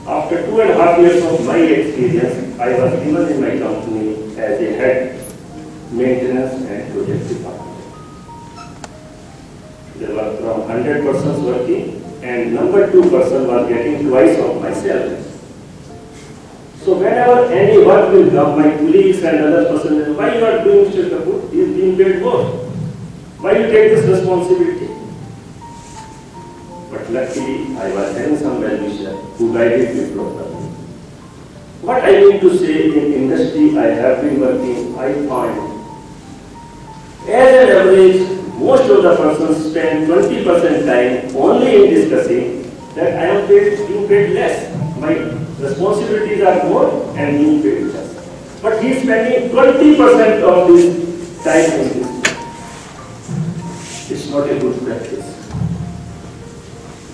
After 2.5 years of my experience, I was given in my company as a head maintenance and project department. There were around 100 persons working, and number 2 person was getting twice of my salary. So whenever any work will come, my colleagues and other persons will, why you are doing, Mr. Kapoor? He is being paid more. Why you take this responsibility? But luckily, I was having some well-wisher who guided me properly. What I mean to say, in industry I have been working, I find, as an average, most of the persons spend 20% time only in discussing that I am being paid less. My responsibilities are more and being paid less. But he is spending 20% of this time in this. It's not a good practice.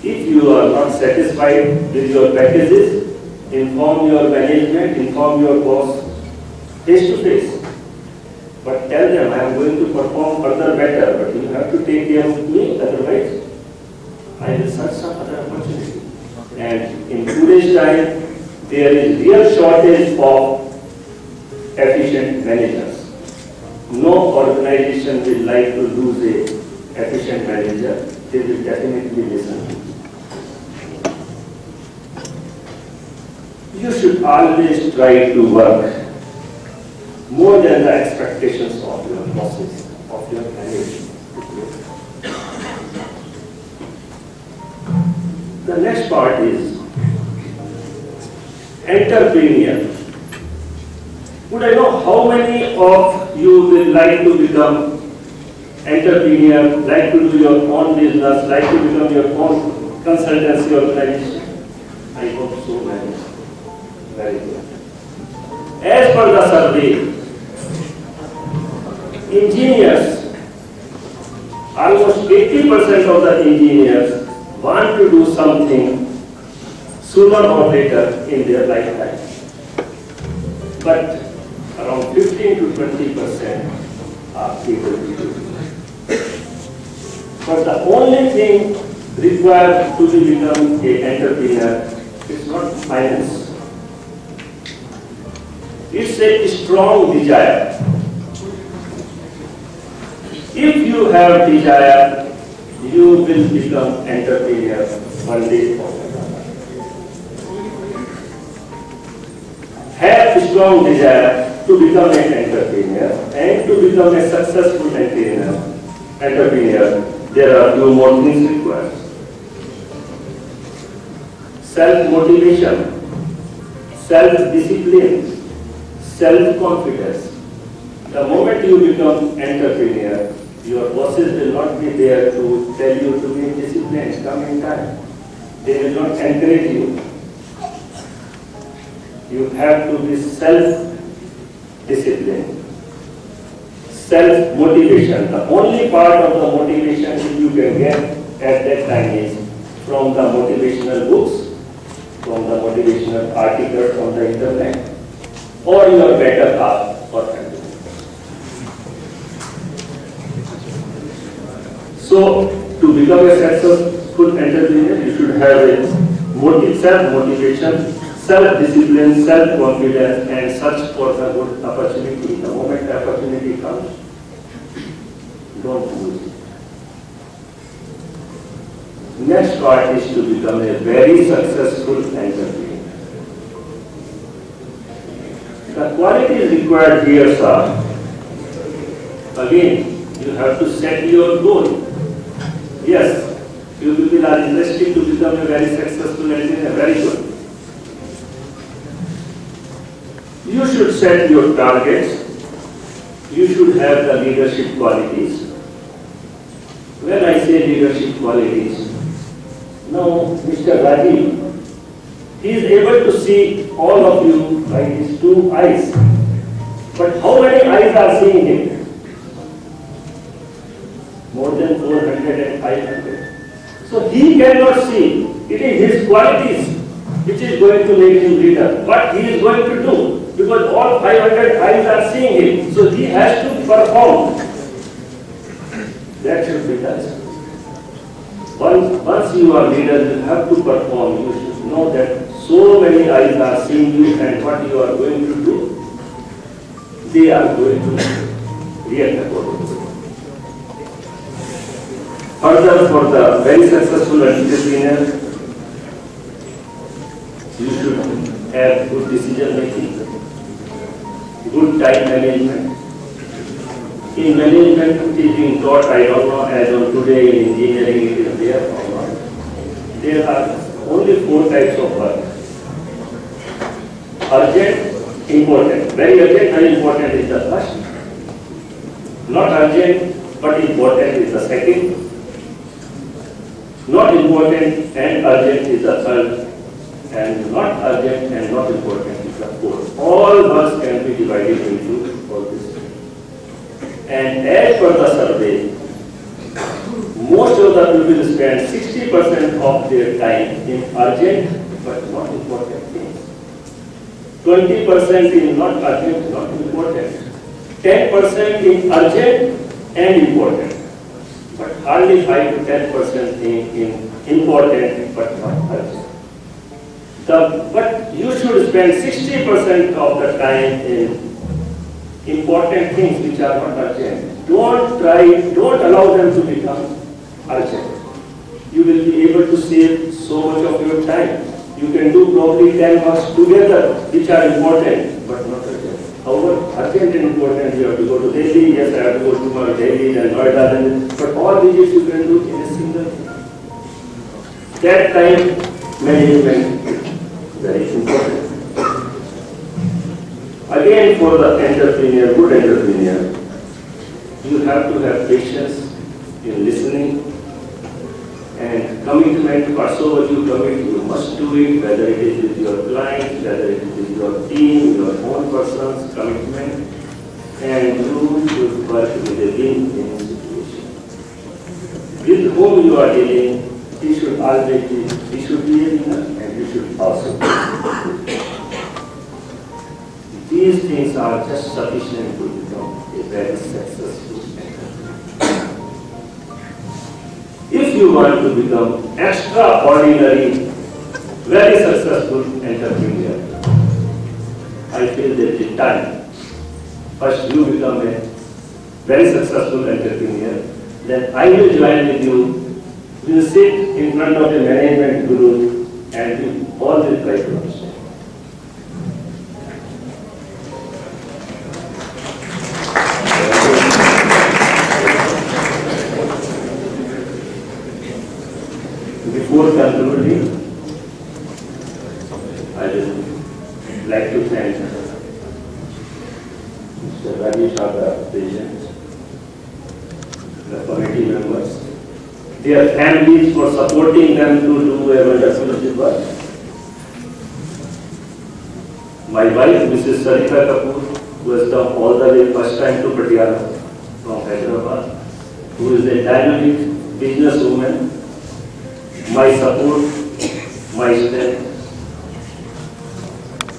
If you are not satisfied with your packages, inform your management, inform your boss face to face. But tell them, I am going to perform further better, but you have to take care of me, otherwise I will search some other opportunity. And in today's time, there is real shortage of efficient managers. No organization will like to lose a efficient manager. They will definitely listen. You should always try to work more than the expectations of your bosses, of your management. The next part is entrepreneur. Would I know how many of you will like to become entrepreneur, like to do your own business, like to become your own consultancy organization? I hope so many. Very good. As per the survey, engineers, almost 80% of the engineers want to do something sooner or later in their lifetime. But around 15 to 20% are able to do it. But the only thing required to become an entrepreneur is not finance. It's a strong desire. If you have desire, you will become entrepreneur one day or another. Have a strong desire to become an entrepreneur and to become a successful entrepreneur. There are few more things required. Self-motivation, self-discipline, self-confidence. The moment you become entrepreneur, your bosses will not be there to tell you to be disciplined, come in time. They will not encourage you. You have to be self-disciplined. Self-motivation. The only part of the motivation you can get at that time is from the motivational books, from the motivational articles on the internet, or your better half or family. So, to become a successful entrepreneur, you should have a self-motivation, self-discipline, self-confidence, and search for the good opportunity. The moment the opportunity comes, don't lose it. Next part is to become a very successful entrepreneur. The qualities required here are, again, you have to set your goal. Yes, you people are interested to become a very successful engineer, very good. You should set your targets. You should have the leadership qualities. When I say leadership qualities, now Mr. Rajiv, he is able to see all of you by his 2 eyes. But how many eyes are seeing him? More than 400 and 500. So he cannot see. It is his qualities which is going to make him leader. What he is going to do, because all 500 eyes are seeing him, so he has to perform. That should be done. Once you are leader, you have to perform. You should know that so many many eyes are seeing you and what you are going to do, they are going to react accordingly. Further, for the very successful entrepreneur, you should have good decision making, good time management. In management, it is being taught, I don't know, as on today in engineering it is there or not. There are only 4 types of work. Urgent, important. Very urgent and important is the first. Not urgent but important is the second. Not important and urgent is the third. And not urgent and not important is the fourth. All works can be divided into all this. And as per the survey, most of the people spend 60% of their time in urgent but not important things. 20% in not urgent, not important. 10% in urgent and important. But hardly 5 to 10% in important but not urgent. But you should spend 60% of the time in important things which are not urgent. Don't allow them to become urgent. You will be able to save so much of your time. You can do probably 10 works together which are important but not urgent. However, urgent and important, you have to go to Delhi, yes, I have to go to my Delhi and Noida, but all visits you can do in a single thing. That time management is very important. Again, for the entrepreneur, good entrepreneur, you have to have patience in listening and commitment. Whatsoever you commit, you must do it, whether it is with your client, whether it is with your team, your own person's commitment, and you should work with a win-win situation. With whom you are dealing, he should always be, he should be a winner, and you should also be. These things are just sufficient to become a very successful entrepreneur. If you want to become extraordinary, very successful entrepreneur, I feel that it's time. First you become a very successful entrepreneur, then I will join with you. We will sit in front of a management group and we all will try to understand. Before concluding, I would like to thank Mr. Rajesh, the president, the committee members, their families for supporting them to do a wonderful work. My wife, Mrs. Kapoor, who has come all the way first time to Patiala from Hyderabad, who is a dynamic businesswoman. My support, my strength,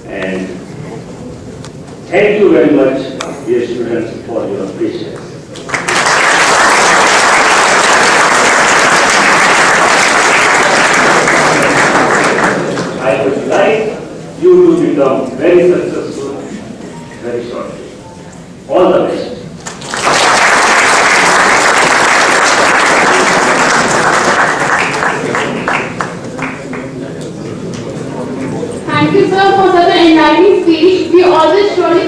and thank you very much, dear students, for your patience. I would like you to become very successful very shortly. All the best. Thank you, sir, for such an enlightening speech.